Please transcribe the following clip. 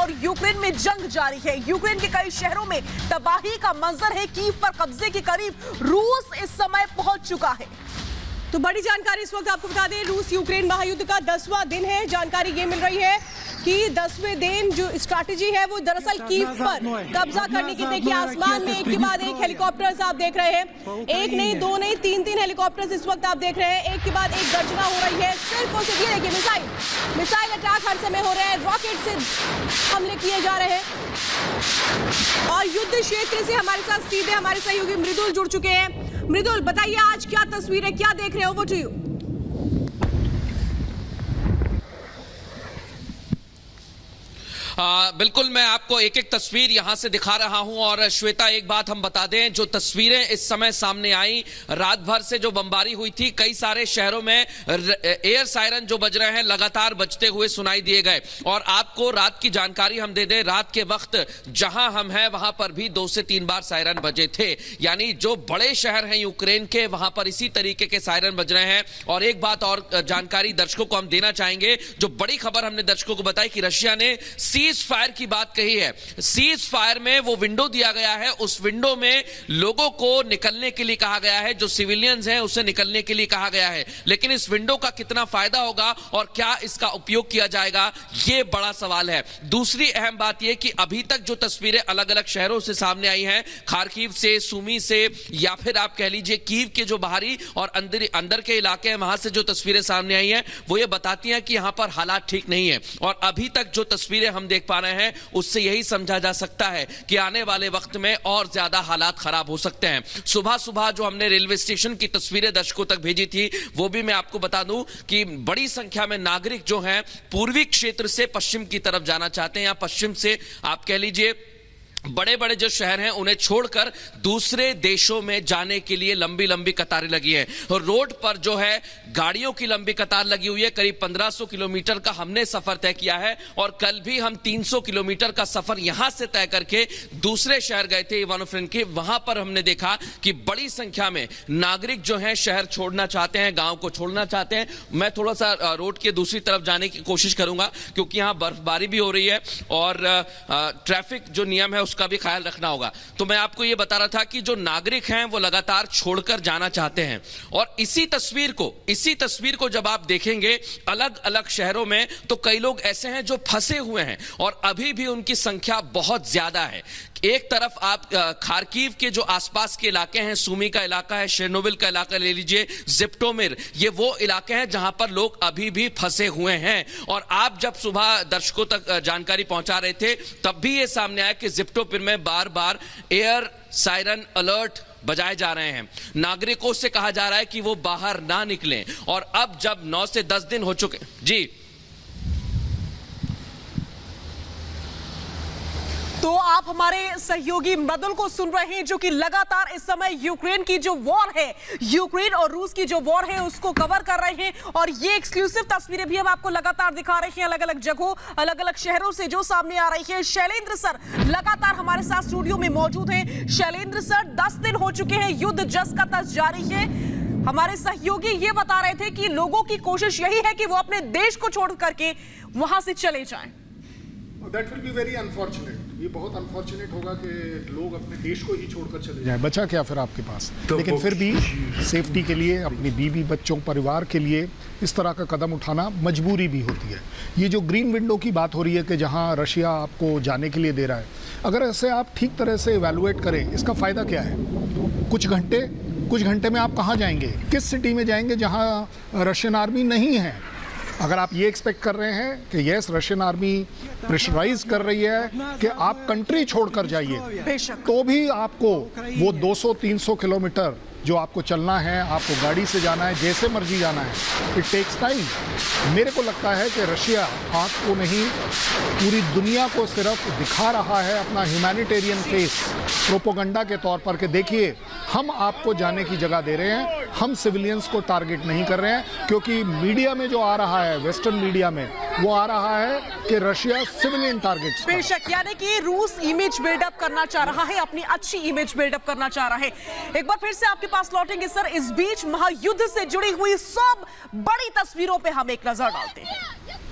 और यूक्रेन में जंग जारी है। यूक्रेन के कई शहरों में तबाही का मंजर है। कीव पर कब्जे के करीब रूस इस समय पहुंच चुका है। तो बड़ी जानकारी इस वक्त आपको बता दें, रूस यूक्रेन महायुद्ध का 10वां दिन है। जानकारी ये मिल रही है कि 10वें दिन जो स्ट्रैटेजी है वो दरअसल कीव पर कब्जा करने की। देखिए आसमान में एक के बाद एक हेलीकॉप्टर्स आप देख रहे हैं, एक नहीं, दो नहीं, तीन हेलीकॉप्टर्स इस वक्त आप देख रहे हैं। एक के बाद एक गर्जना हो रही है। सिर्फ और सिर्फ ये देखिए मिसाइल अटैक हर समय हो रहे हैं, रॉकेट से हमले किए जा रहे हैं। और युद्ध क्षेत्र से हमारे साथ सीधे हमारे सहयोगी मृदुल जुड़ चुके हैं। मृदुल, बताइए आज क्या तस्वीर है, क्या देख रहे हो? वो टू यू। बिल्कुल, मैं आपको एक एक तस्वीर यहां से दिखा रहा हूं। और श्वेता, एक बात हम बता दें, जो तस्वीरें इस समय सामने आई, रात भर से जो बमबारी हुई थी, कई सारे शहरों में एयर सायरन जो बज रहे हैं लगातार बजते हुए सुनाई दिए गए। और आपको रात की जानकारी हम दे दें, रात के वक्त जहां हम हैं वहां पर भी 2 से 3 बार सायरन बजे थे। यानी जो बड़े शहर हैं यूक्रेन के, वहां पर इसी तरीके के सायरन बज रहे हैं। और एक बात और जानकारी दर्शकों को हम देना चाहेंगे, जो बड़ी खबर हमने दर्शकों को बताई कि रशिया ने सीज फायर की बात कही है। सीज फायर में वो विंडो दिया गया है, उस विंडो में लोगों को निकलने के लिए कहा गया है, जो सिविलियंस हैं उसे निकलने के लिए कहा गया है। लेकिन इस विंडो का कितना फायदा होगा और क्या इसका उपयोग किया जाएगा, ये बड़ा सवाल है। दूसरी अहम बात यह कि अभी तक जो तस्वीरें अलग अलग शहरों से सामने आई हैं, खार्किव से, सुमी से, या फिर आप कह लीजिए कीव के जो बाहरी और अंदर के इलाके हैं, वहां से जो तस्वीरें सामने आई हैं, वो ये बताती हैं कि यहां पर हालात ठीक नहीं है। और अभी तक जो तस्वीरें हम देख पा रहे हैं, उससे यही समझा जा सकता है कि आने वाले वक्त में और ज्यादा हालात खराब हो सकते हैं। सुबह सुबह जो हमने रेलवे स्टेशन की तस्वीरें दर्शकों तक भेजी थी, वो भी मैं आपको बता दूं कि बड़ी संख्या में नागरिक जो हैं पूर्वी क्षेत्र से पश्चिम की तरफ जाना चाहते हैं, या पश्चिम से आप कह लीजिए बड़े बड़े जो शहर हैं उन्हें छोड़कर दूसरे देशों में जाने के लिए लंबी लंबी कतारें लगी हैं। और रोड पर जो है गाड़ियों की लंबी कतार लगी हुई है। करीब 1500 किलोमीटर का हमने सफर तय किया है, और कल भी हम 300 किलोमीटर का सफर यहां से तय करके दूसरे शहर गए थे, इवानो-फ्रेंकी। वहां पर हमने देखा कि बड़ी संख्या में नागरिक जो हैं शहर छोड़ना चाहते हैं, गांव को छोड़ना चाहते हैं। मैं थोड़ा सा रोड के दूसरी तरफ जाने की कोशिश करूंगा, क्योंकि यहां बर्फबारी भी हो रही है और ट्रैफिक जो नियम है उसका भी ख्याल रखना होगा। तो मैं आपको यह बता रहा था कि जो नागरिक हैं वो लगातार छोड़कर जाना चाहते हैं। और इसी तस्वीर को जब आप देखेंगे अलग अलग शहरों में, तो कई लोग ऐसे हैं जो फंसे हुए हैं और अभी भी उनकी संख्या बहुत ज्यादा है। एक तरफ आप खार्किव के जो आसपास के इलाके हैं, सुमी का इलाका है, शेरनोबिल का इलाका ले लीजिए, जिप्टोमिर, ये वो इलाके हैं जहां पर लोग अभी भी फंसे हुए हैं। और आप जब सुबह दर्शकों तक जानकारी पहुंचा रहे थे, तब भी ये सामने आया कि जिप्टोमिर में बार बार एयर सायरन अलर्ट बजाए जा रहे हैं। नागरिकों से कहा जा रहा है कि वो बाहर ना निकलें। और अब जब 9 से 10 दिन हो चुके, जी तो आप हमारे सहयोगी मृदुल को सुन रहे हैं, जो कि लगातार इस समय यूक्रेन की जो वॉर है, यूक्रेन और रूस की जो वॉर है, उसको कवर कर रहे हैं। और ये एक्सक्लूसिव तस्वीरें भी हम आपको लगातार दिखा रहे हैं, अलग अलग जगहों, अलग अलग शहरों से जो सामने आ रही है। शैलेंद्र सर लगातार हमारे साथ स्टूडियो में मौजूद हैं। शैलेंद्र सर, 10 दिन हो चुके हैं, युद्ध जस का तस जारी है। हमारे सहयोगी ये बता रहे थे कि लोगों की कोशिश यही है कि वो अपने देश को छोड़ करके वहां से चले जाएं। That will be very unfortunate. ये बहुत अनफॉर्चुनेट होगा कि लोग अपने देश को ही छोड़कर चले जाएं। बचा क्या फिर आपके पास? लेकिन फिर भी सेफ्टी के लिए, अपनी बीवी बच्चों परिवार के लिए इस तरह का कदम उठाना मजबूरी भी होती है। ये जो ग्रीन विंडो की बात हो रही है कि जहां रशिया आपको जाने के लिए दे रहा है, अगर ऐसे आप ठीक तरह से इवैल्यूएट करें, इसका फ़ायदा क्या है? कुछ घंटे में आप कहाँ जाएंगे? किस सिटी में जाएंगे जहाँ रशियन आर्मी नहीं है? अगर आप ये एक्सपेक्ट कर रहे हैं कि यस रशियन आर्मी प्रेशराइज कर रही है कि आप कंट्री छोड़कर जाइए, तो भी आपको वो 200-300 किलोमीटर जो आपको चलना है, आपको गाड़ी से जाना है, जैसे मर्जी जाना है, इट टेक्स टाइम। मेरे को लगता है कि रशिया आपको नहीं, पूरी दुनिया को सिर्फ दिखा रहा है अपना ह्यूमैनिटेरियन फेस प्रोपोगंडा के तौर पर कि देखिए हम आपको जाने की जगह दे रहे हैं, हम सिविलियंस को टारगेट नहीं कर रहे हैं। क्योंकि मीडिया में जो आ रहा है, वेस्टर्न मीडिया में वो आ रहा है कि रशिया सिविलियन टारगेट्स। बेशक, यानी कि रूस इमेज बिल्डअप करना चाह रहा है, अपनी अच्छी इमेज बिल्डअप करना चाह रहा है। एक बार फिर से आपके पास लौटेंगे सर। इस बीच महायुद्ध से जुड़ी हुई सब बड़ी तस्वीरों पे हम एक नजर डालते हैं।